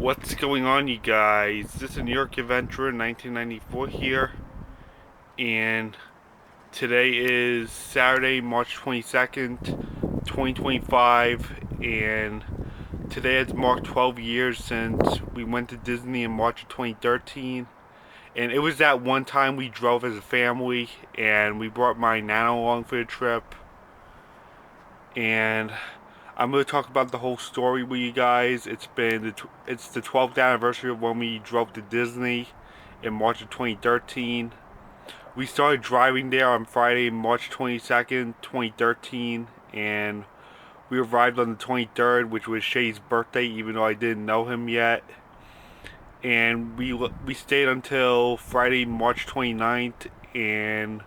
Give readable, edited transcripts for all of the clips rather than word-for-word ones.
What's going on, you guys? This is New York Adventurer 1994 here, and today is Saturday, March 22nd, 2025, and today has marked 12 years since we went to Disney in March of 2013, and it was that one time we drove as a family, and we brought my Nana along for the trip, and I'm going to talk about the whole story with you guys. It's the 12th anniversary of when we drove to Disney in March of 2013. We started driving there on Friday, March 22nd, 2013, and we arrived on the 23rd, which was Shay's birthday, even though I didn't know him yet. And we stayed until Friday, March 29th, and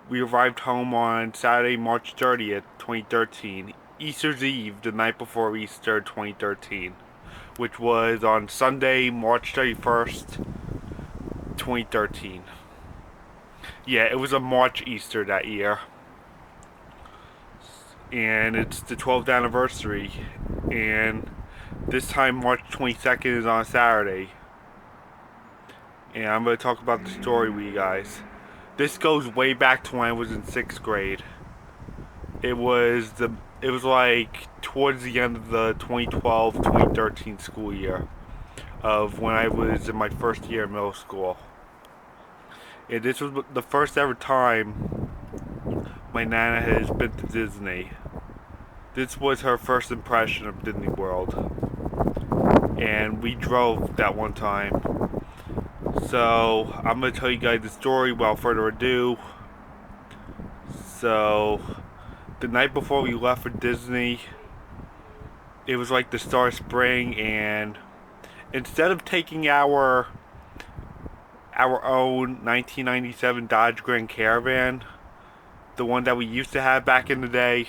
we arrived home on Saturday, March 30th, 2013. Easter's Eve, the night before Easter 2013, which was on Sunday, March 31st, 2013. Yeah, it was a March Easter that year. And it's the 12th anniversary. And this time, March 22nd is on a Saturday. And I'm going to talk about the story with you guys. This goes way back to when I was in 6th grade. It was like towards the end of the 2012-2013 school year of when I was in my first year of middle school. And this was the first ever time my Nana has been to Disney. This was her first impression of Disney World. And we drove that one time. So I'm going to tell you guys the story without further ado. So the night before we left for Disney, it was like the start of spring, and instead of taking our own 1997 Dodge Grand Caravan, the one that we used to have back in the day,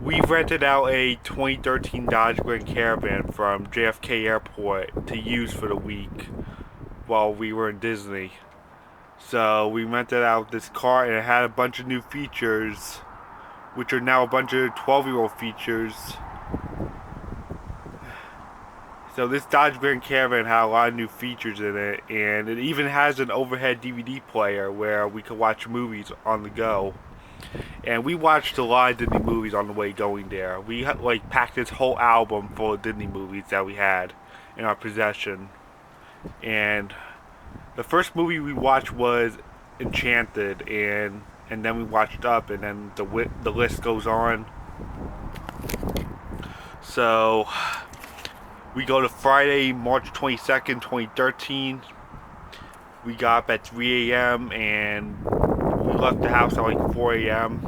we rented out a 2013 Dodge Grand Caravan from JFK Airport to use for the week while we were in Disney. So we rented out this car, and it had a bunch of new features, which are now a bunch of 12-year-old features. So this Dodge Grand Caravan had a lot of new features in it, and it even has an overhead DVD player where we could watch movies on the go. And we watched a lot of Disney movies on the way going there. We like packed this whole album full of Disney movies that we had in our possession. And the first movie we watched was Enchanted, and then we watched Up, and then the list goes on. So we go to Friday, March 22nd, 2013. We got up at 3 a.m. and we left the house at like 4 a.m.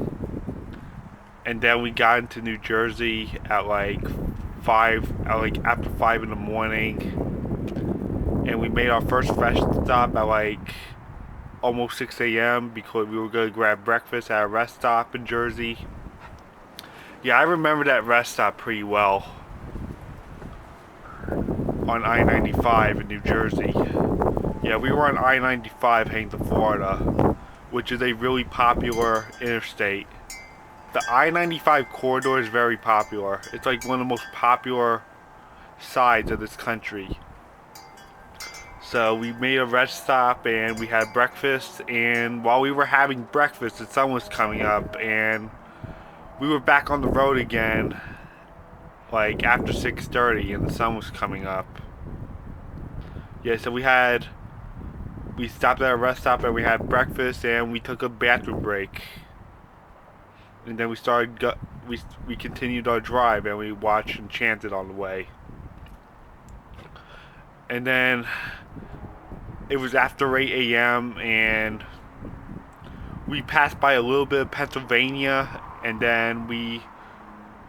And then we got into New Jersey at like after 5 in the morning. And we made our first rest stop at like almost 6 a.m. because we were going to grab breakfast at a rest stop in Jersey. Yeah, I remember that rest stop pretty well. On I-95 in New Jersey. Yeah, we were on I-95 heading to Florida, which is a really popular interstate. The I-95 corridor is very popular. It's like one of the most popular sides of this country. So we made a rest stop and we had breakfast, and while we were having breakfast the sun was coming up and we were back on the road again like after 6:30 and the sun was coming up. Yeah, so we stopped at a rest stop and we had breakfast and we took a bathroom break. And then we continued our drive and we watched Enchanted on the way. And then it was after 8 a.m. and we passed by a little bit of Pennsylvania, and then we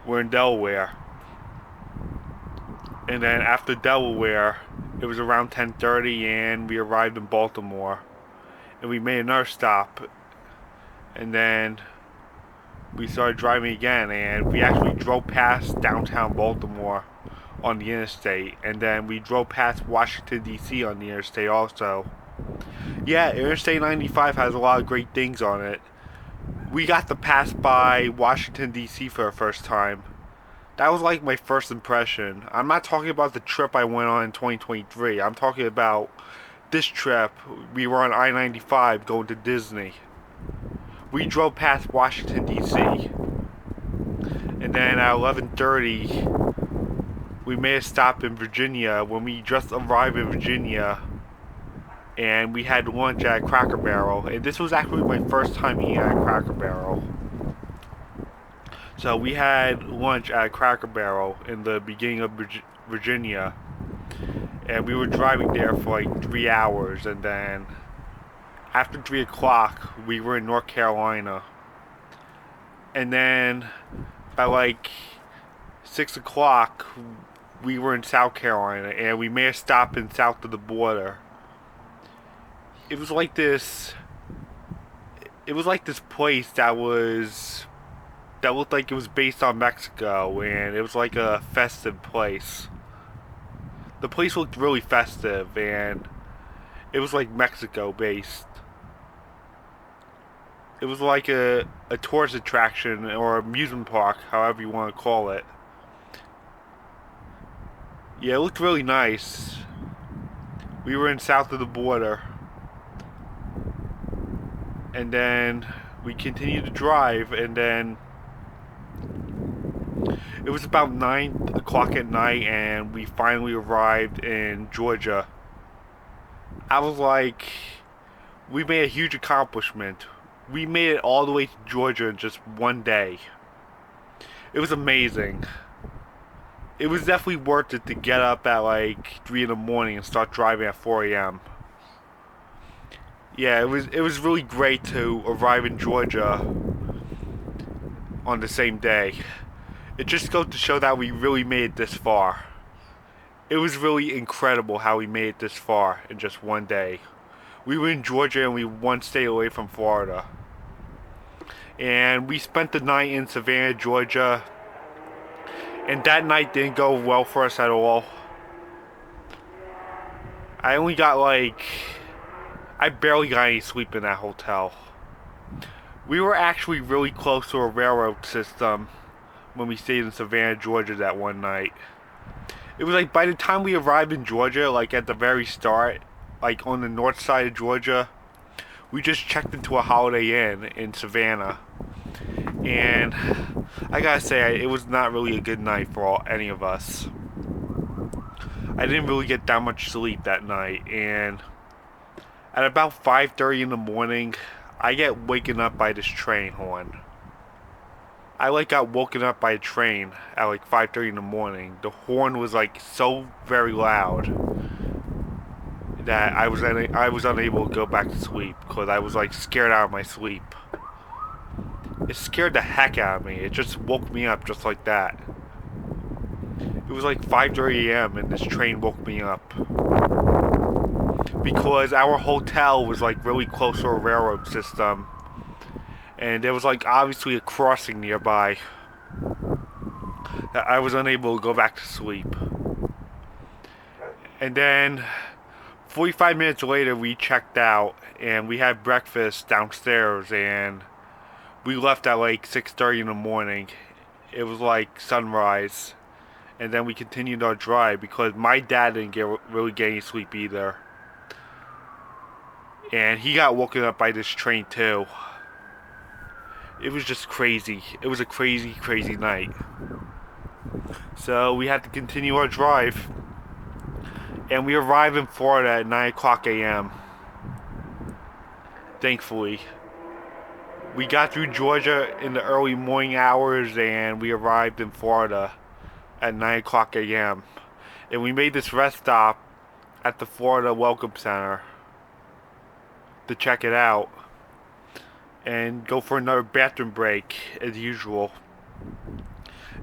were in Delaware. And then after Delaware, it was around 10:30 and we arrived in Baltimore. And we made another stop. And then we started driving again, and we actually drove past downtown Baltimore on the interstate, and then we drove past Washington D.C. on the interstate also. Yeah, Interstate 95 has a lot of great things on it. We got to pass by Washington D.C. for the first time. That was like my first impression. I'm not talking about the trip I went on in 2023. I'm talking about this trip. We were on I-95 going to Disney. We drove past Washington, D.C. And then at 11:30, we made a stop in Virginia when we just arrived in Virginia. And we had lunch at Cracker Barrel. And this was actually my first time eating at Cracker Barrel. So we had lunch at Cracker Barrel in the beginning of Virginia. And we were driving there for like 3 hours. And then after 3 o'clock, we were in North Carolina. And then by like 6 o'clock, we were in South Carolina. And we made a stop in south of the border. It was like this place that looked like it was based on Mexico, and it was like a festive place. The place looked really festive, and it was like Mexico based. It was like a tourist attraction or amusement park, however you want to call it. Yeah, it looked really nice. We were in south of the border. And then we continued to drive, and then it was about 9 o'clock at night, and we finally arrived in Georgia. I was like, we made a huge accomplishment. We made it all the way to Georgia in just one day. It was amazing. It was definitely worth it to get up at like 3 in the morning and start driving at 4 a.m. Yeah, it was really great to arrive in Georgia on the same day. It just goes to show that we really made it this far. It was really incredible how we made it this far in just one day. We were in Georgia and we were one state away from Florida. And we spent the night in Savannah, Georgia. And that night didn't go well for us at all. I barely got any sleep in that hotel. We were actually really close to a railroad system when we stayed in Savannah, Georgia that one night. It was like by the time we arrived in Georgia, like at the very start, like on the north side of Georgia, we just checked into a Holiday Inn in Savannah. And I gotta say, it was not really a good night for any of us. I didn't really get that much sleep that night, and at about 5:30 in the morning, I get waken up by this train horn. I like got woken up by a train at like 5:30 in the morning. The horn was like so very loud that I was unable to go back to sleep because I was like scared out of my sleep. It scared the heck out of me. It just woke me up just like that. It was like 5:30 a.m. and this train woke me up. Because our hotel was like really close to a railroad system. And there was like obviously a crossing nearby. That I was unable to go back to sleep. And then 45 minutes later we checked out and we had breakfast downstairs and we left at like 6:30 in the morning. It was like sunrise. And then we continued our drive because my dad didn't really get any sleep either. And he got woken up by this train too. It was just crazy. It was a crazy, crazy night. So we had to continue our drive. And we arrived in Florida at 9 o'clock a.m. Thankfully. We got through Georgia in the early morning hours and we arrived in Florida at 9 o'clock a.m. And we made this rest stop at the Florida Welcome Center to check it out and go for another bathroom break as usual.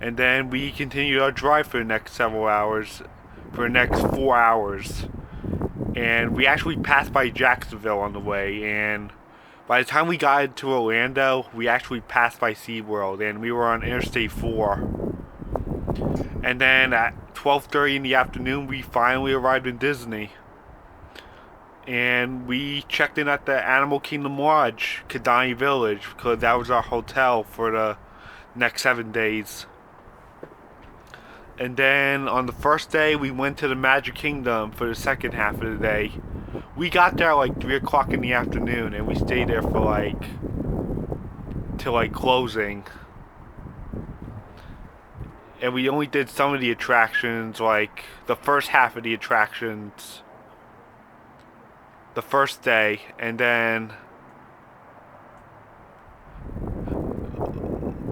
And then we continued our drive for the next several hours, for the next 4 hours. And we actually passed by Jacksonville on the way, and by the time we got into Orlando, we actually passed by SeaWorld, and we were on Interstate 4. And then at 12:30 in the afternoon, we finally arrived in Disney. And we checked in at the Animal Kingdom Lodge, Kidani Village, because that was our hotel for the next 7 days. And then on the first day, we went to the Magic Kingdom for the second half of the day. We got there at like 3 o'clock in the afternoon, and we stayed there for like till like closing. And we only did some of the attractions, like the first half of the attractions the first day, and then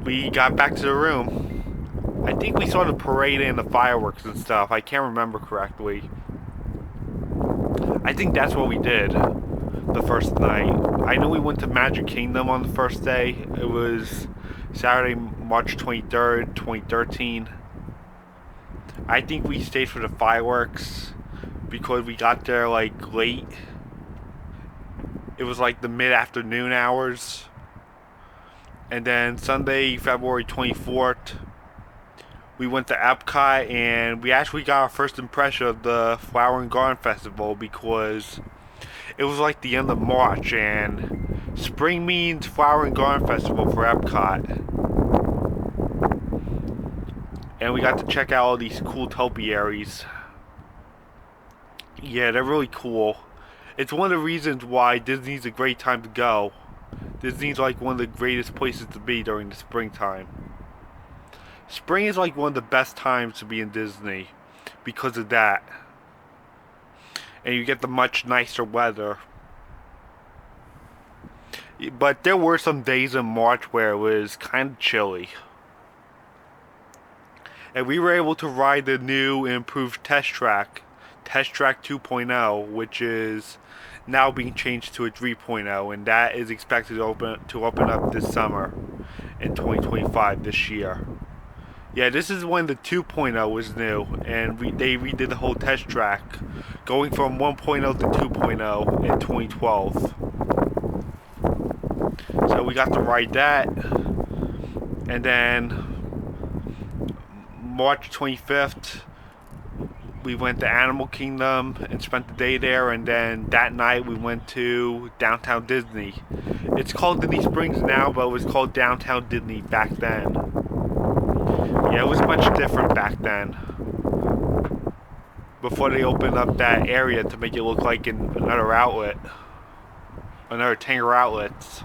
we got back to the room. I think we saw the parade and the fireworks and stuff. I can't remember correctly. I think that's what we did the first night. I know we went to Magic Kingdom on the first day. It was Saturday, March 23rd, 2013. I think we stayed for the fireworks because we got there like late. It was like the mid-afternoon hours. And then Sunday, February 24th, we went to Epcot, and we actually got our first impression of the Flower and Garden Festival because it was like the end of March, and spring means Flower and Garden Festival for Epcot. And we got to check out all these cool topiaries. Yeah, they're really cool. It's one of the reasons why Disney's a great time to go. Disney's like one of the greatest places to be during the springtime. Spring is like one of the best times to be in Disney because of that. And you get the much nicer weather. But there were some days in March where it was kind of chilly. And we were able to ride the new and improved Test Track 2.0, which is now being changed to a 3.0, and that is expected to open up this summer in 2025, this year. Yeah, this is when the 2.0 was new, and they redid the whole test track, going from 1.0 to 2.0 in 2012. So we got to ride that, and then March 25th, we went to Animal Kingdom and spent the day there, and then that night we went to Downtown Disney. It's called Disney Springs now, but it was called Downtown Disney back then. Yeah, it was much different back then. Before they opened up that area to make it look like another outlet. Another Tanger Outlets.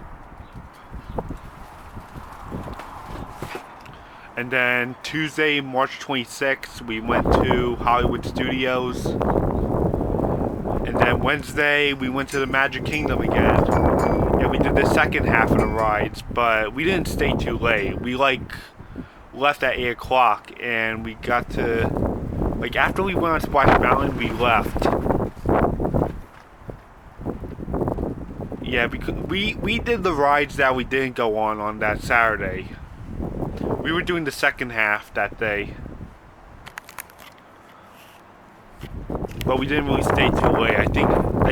And then Tuesday, March 26th, we went to Hollywood Studios. And then Wednesday, we went to the Magic Kingdom again. And we did the second half of the rides, but we didn't stay too late. We left at 8 o'clock, and we got to, after we went on Splash Mountain, we left. Yeah, because we did the rides that we didn't go on that Saturday. We were doing the second half that day. But we didn't really stay too late. I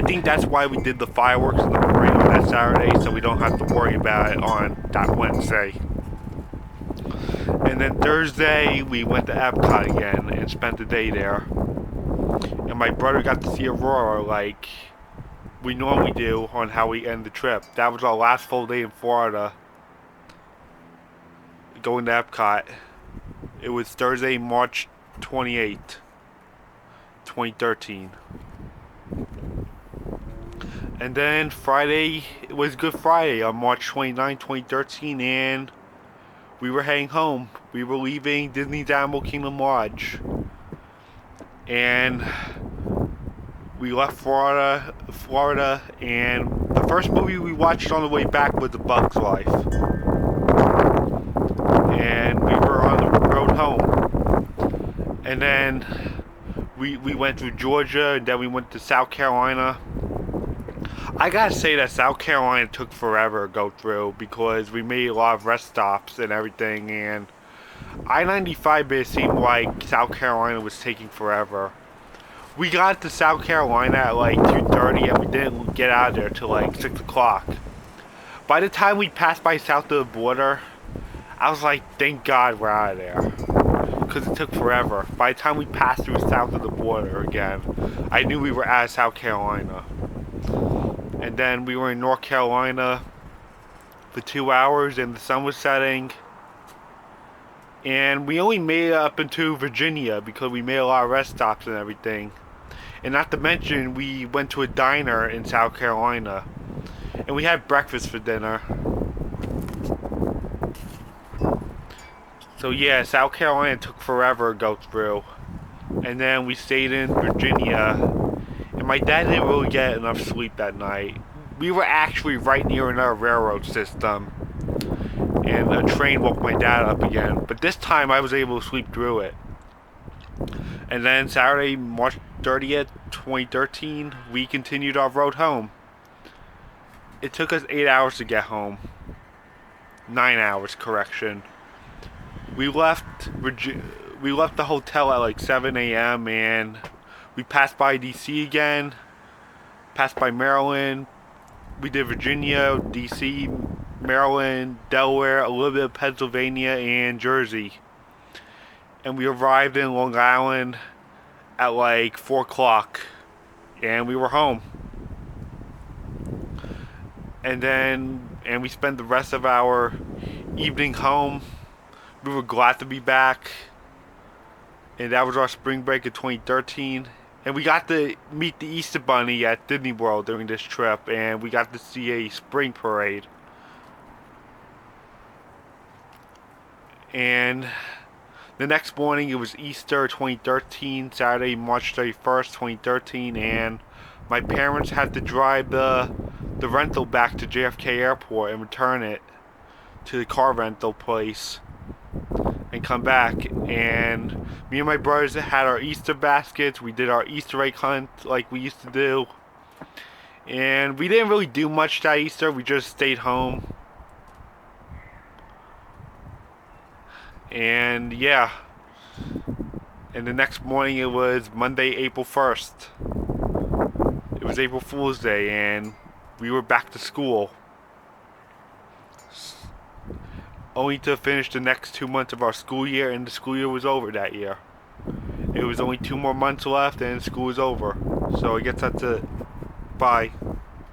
think that's why we did the fireworks and the parade on that Saturday, so we don't have to worry about it on that Wednesday. And then Thursday, we went to Epcot again and spent the day there. And my brother got to see Aurora like we normally do on how we end the trip. That was our last full day in Florida, going to Epcot. It was Thursday, March 28th, 2013. And then Friday, it was Good Friday on March 29th, 2013, and we were heading home. We were leaving Disney's Animal Kingdom Lodge. And we left Florida, and the first movie we watched on the way back was A Bug's Life. And we were on the road home. And then we went through Georgia, and then we went to South Carolina. I gotta say that South Carolina took forever to go through because we made a lot of rest stops and everything, and I-95, it seemed like South Carolina was taking forever. We got to South Carolina at like 2:30, and we didn't get out of there till like 6 o'clock. By the time we passed by south of the border, I was like, thank God we're out of there. Because it took forever. By the time we passed through south of the border again, I knew we were out of South Carolina. And then we were in North Carolina for 2 hours, and the sun was setting. And we only made it up into Virginia because we made a lot of rest stops and everything. And not to mention, we went to a diner in South Carolina. And we had breakfast for dinner. So yeah, South Carolina took forever to go through. And then we stayed in Virginia. And my dad didn't really get enough sleep that night. We were actually right near another railroad system. And a train woke my dad up again. But this time I was able to sleep through it. And then Saturday, March 30th, 2013, we continued our road home. It took us 8 hours to get home. 9 hours, correction. We left the hotel at like 7 a.m. and we passed by DC again, passed by Maryland. We did Virginia, DC, Maryland, Delaware, a little bit of Pennsylvania, and Jersey. And we arrived in Long Island at like 4 o'clock, and we were home. And we spent the rest of our evening home. We were glad to be back. And that was our spring break of 2013. And we got to meet the Easter Bunny at Disney World during this trip, and we got to see a spring parade. And the next morning, it was Easter 2013, Saturday, March 31st, 2013, and my parents had to drive the rental back to JFK Airport and return it to the car rental place and come back. And me and my brothers had our Easter baskets. We did our Easter egg hunt like we used to do. And we didn't really do much that Easter. We just stayed home. And yeah. And the next morning it was Monday, April 1st. It was April Fool's Day, and we were back to school. Only to finish the next 2 months of our school year, and the school year was over that year. It was only 2 more months left and school was over. So I guess that's it. Bye.